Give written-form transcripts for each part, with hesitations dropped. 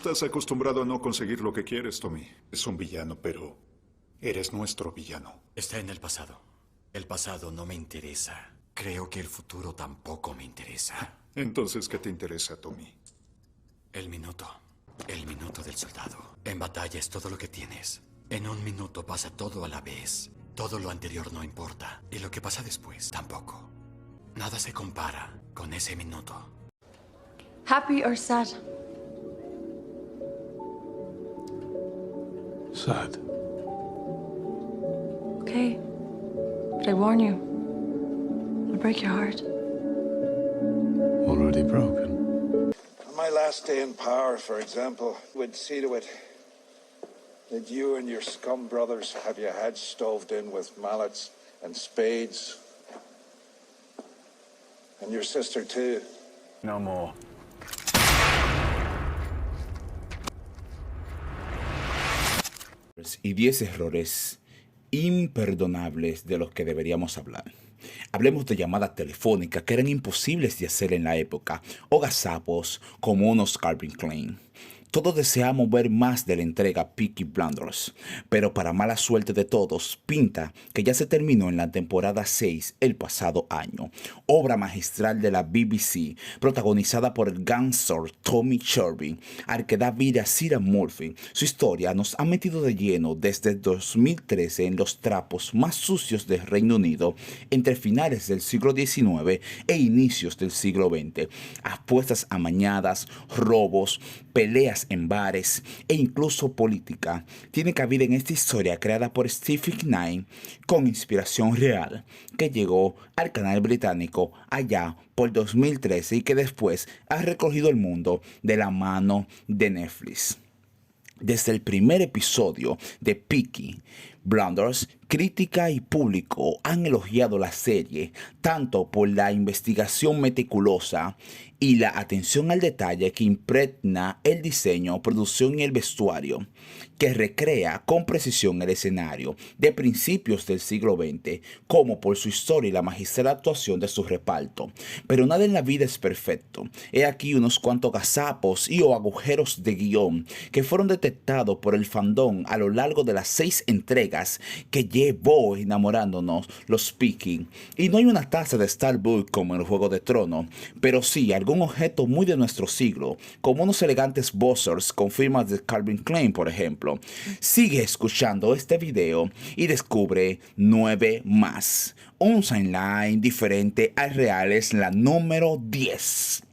Estás acostumbrado a no conseguir lo que quieres, Tommy. Es un villano, pero eres nuestro villano. Está en el pasado. El pasado no me interesa. Creo que el futuro tampoco me interesa. Entonces, ¿qué te interesa, Tommy? El minuto. El minuto del soldado. En batalla es todo lo que tienes. En un minuto pasa todo a la vez. Todo lo anterior no importa. Y lo que pasa después tampoco. Nada se compara con ese minuto. Happy or sad? Sad. Okay. But I warn you, it'll break your heart. Already broken. On my last day in power, for example, we'd see to it that you and your scum brothers have your heads stoved in with mallets and spades. And your sister, too. No more. Y 10 errores imperdonables de los que deberíamos hablar. Hablemos de llamadas telefónicas que eran imposibles de hacer en la época, o gazapos como unos Calvin Klein. Todos deseamos ver más de la entrega Peaky Blinders, pero para mala suerte de todos, pinta que ya se terminó en la temporada 6 el pasado año. Obra magistral de la BBC, protagonizada por el gángster Tommy Shelby, al que da vida Cillian Murphy. Su historia nos ha metido de lleno desde 2013 en los trapos más sucios del Reino Unido entre finales del siglo XIX e inicios del siglo XX. Apuestas amañadas, robos, peleas en bares e incluso política tiene cabida en esta historia creada por Stephen Knight con inspiración real que llegó al canal británico allá por 2013 y que después ha recorrido el mundo de la mano de Netflix. Desde el primer episodio de Peaky Blinders, crítica y público han elogiado la serie tanto por la investigación meticulosa y la atención al detalle que impregna el diseño, producción y el vestuario, que recrea con precisión el escenario de principios del siglo XX, como por su historia y la magistral actuación de su reparto. Pero nada en la vida es perfecto. He aquí unos cuantos gazapos y o agujeros de guión que fueron detectados por el fandom a lo largo de las 6 entregas que llevó enamorándonos los Peaky. Y no hay una taza de Starbucks como en el Juego de Tronos, pero sí algún objeto muy de nuestro siglo, como unos elegantes buzzers con firmas de Calvin Klein, por ejemplo. Sigue escuchando este video y descubre 9 más. Un sideline diferente al real es la número 10.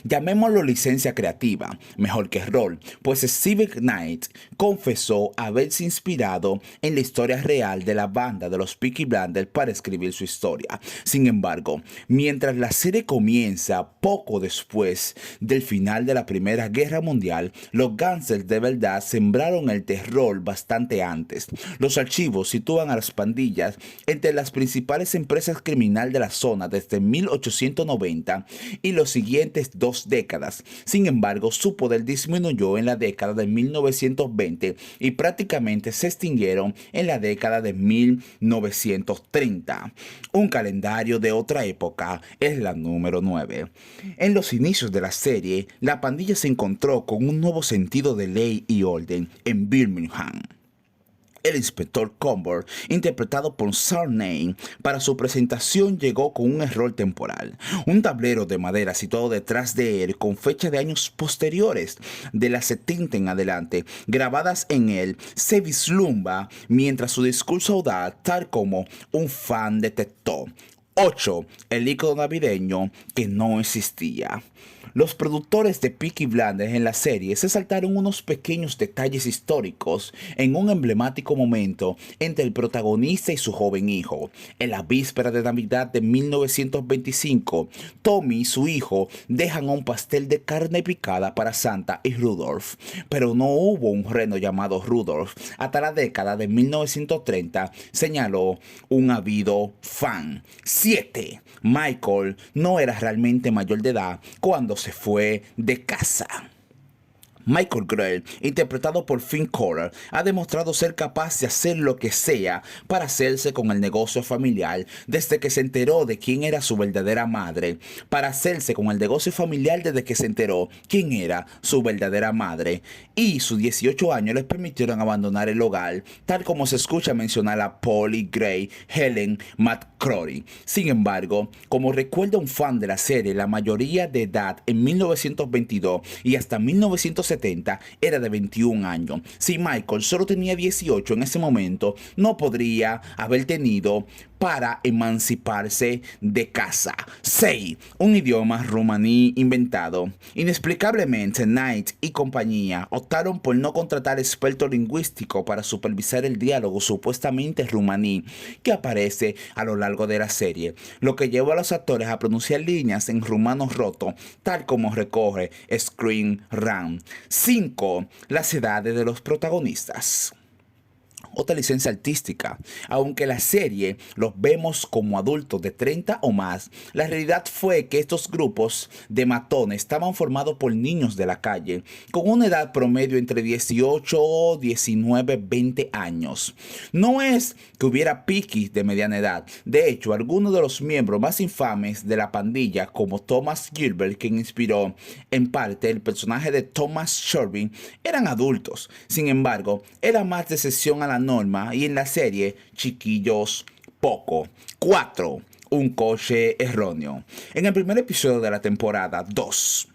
Llamémoslo licencia creativa, mejor que rol, pues Stephen Knight confesó haberse inspirado en la historia real de la banda de los Peaky Blinders para escribir su historia. Sin embargo, mientras la serie comienza poco después del final de la Primera Guerra Mundial, los gángsters de verdad sembraron el terror bastante antes. Los archivos sitúan a las pandillas entre las principales empresas criminales de la zona desde 1890 y los siguientes 2 décadas. Sin embargo, su poder disminuyó en la década de 1920 y prácticamente se extinguieron en la década de 1930. Un calendario de otra época es la número 9. En los inicios de la serie, la pandilla se encontró con un nuevo sentido de ley y orden en Birmingham. El inspector Comber, interpretado por Sarney, para su presentación llegó con un error temporal. Un tablero de madera situado detrás de él con fecha de años posteriores, de las 70 en adelante, grabadas en él, se vislumbra mientras su discurso audaz, tal como un fan detectó. 8. El icono navideño que no existía. Los productores de Peaky Blinders en la serie se saltaron unos pequeños detalles históricos en un emblemático momento entre el protagonista y su joven hijo. En la víspera de Navidad de 1925, Tommy y su hijo dejan un pastel de carne picada para Santa y Rudolph, pero no hubo un reno llamado Rudolph hasta la década de 1930, señaló un ávido fan. 7. Michael no era realmente mayor de edad cuando se fue de casa. Michael Grell, interpretado por Finn Connor, ha demostrado ser capaz de hacer lo que sea para hacerse con el negocio familiar desde que se enteró de quién era su verdadera madre, para hacerse con el negocio familiar desde que se enteró quién era su verdadera madre, y sus 18 años les permitieron abandonar el hogar, tal como se escucha mencionar a Polly Gray, Helen McCrory. Sin embargo, como recuerda un fan de la serie, la mayoría de edad en 1922 y hasta 1970 era de 21 años. Si Michael solo tenía 18 en ese momento, no podría haber tenido para emanciparse de casa. 6. Un idioma rumaní inventado. Inexplicablemente, Knight y compañía optaron por no contratar experto lingüístico para supervisar el diálogo supuestamente rumaní que aparece a lo largo de la serie, lo que llevó a los actores a pronunciar líneas en rumano roto, tal como recoge Screen Rant. 5. Las edades de los protagonistas. Otra licencia artística. Aunque la serie los vemos como adultos de 30 o más, la realidad fue que estos grupos de matones estaban formados por niños de la calle, con una edad promedio entre 18, 19, 20 años. No es que hubiera piquis de mediana edad. De hecho, algunos de los miembros más infames de la pandilla, como Thomas Gilbert, quien inspiró en parte el personaje de Thomas Shelby, eran adultos. Sin embargo, era más de excepción a la norma, y en la serie chiquillos poco. 4. Un coche erróneo. En el primer episodio de la temporada 2,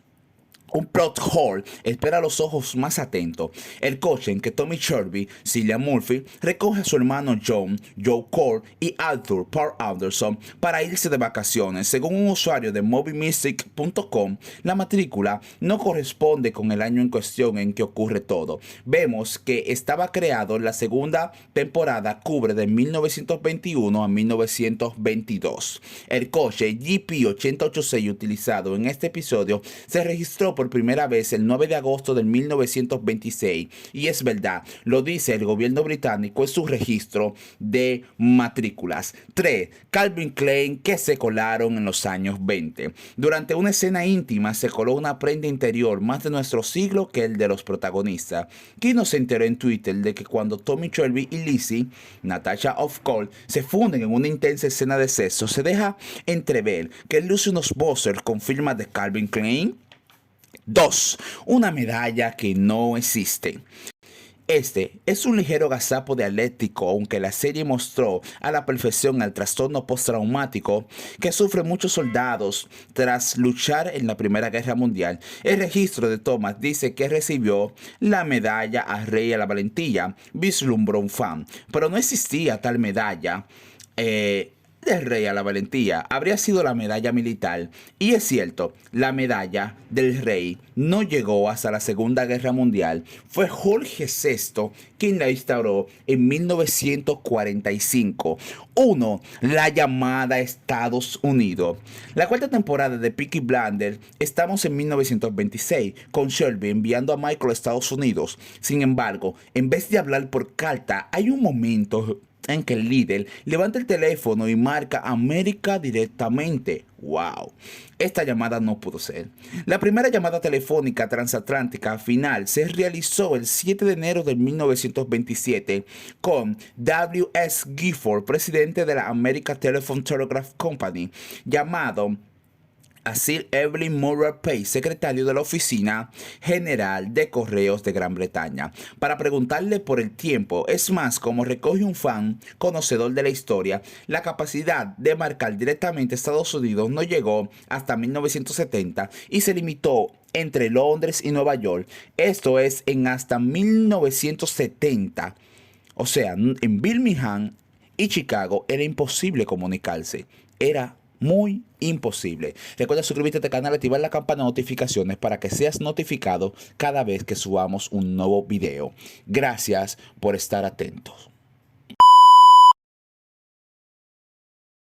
un plot hole espera a los ojos más atentos. El coche en que Tommy Shelby, Cillian Murphy, recoge a su hermano John, Joe Cole y Arthur Paul Anderson para irse de vacaciones. Según un usuario de MovieMystic.com, la matrícula no corresponde con el año en cuestión en que ocurre todo. Vemos que estaba creado en la segunda temporada, cubre de 1921 a 1922. El coche GP886 utilizado en este episodio se registró por primera vez el 9 de agosto de 1926, y es verdad, lo dice el gobierno británico en su registro de matrículas. 3. Calvin Klein que se colaron en los años 20. Durante una escena íntima se coló una prenda interior más de nuestro siglo que el de los protagonistas. Kino se enteró en Twitter de que cuando Tommy Shelby y Lizzie, Natasha of Cole, se funden en una intensa escena de sexo, se deja entrever que él luce unos boxers con firma de Calvin Klein. 2. Una medalla que no existe. Este es un ligero gazapo dialéctico, aunque la serie mostró a la perfección el trastorno postraumático que sufren muchos soldados tras luchar en la Primera Guerra Mundial. El registro de Thomas dice que recibió la medalla al Rey a la Valentía, vislumbró un fan, pero no existía tal medalla. Del Rey a la Valentía habría sido la medalla militar, y es cierto, la medalla del Rey no llegó hasta la Segunda Guerra Mundial. Fue Jorge VI quien la instauró en 1945. 1. La llamada Estados Unidos. La cuarta temporada de Peaky Blinders, estamos en 1926, con Shelby enviando a Michael a Estados Unidos. Sin embargo, en vez de hablar por carta, hay un momento en que el líder levanta el teléfono y marca América directamente. ¡Wow! Esta llamada no pudo ser. La primera llamada telefónica transatlántica final se realizó el 7 de enero de 1927 con W.S. Gifford, presidente de la American Telephone Telegraph Company, llamado a Sir Evelyn Murray Pace, secretario de la Oficina General de Correos de Gran Bretaña, para preguntarle por el tiempo. Es más, como recoge un fan conocedor de la historia, la capacidad de marcar directamente a Estados Unidos no llegó hasta 1970 y se limitó entre Londres y Nueva York. Esto es en hasta 1970. O sea, en Birmingham y Chicago era imposible comunicarse. Era muy imposible. Recuerda suscribirte a este canal y activar la campana de notificaciones para que seas notificado cada vez que subamos un nuevo video. Gracias por estar atentos.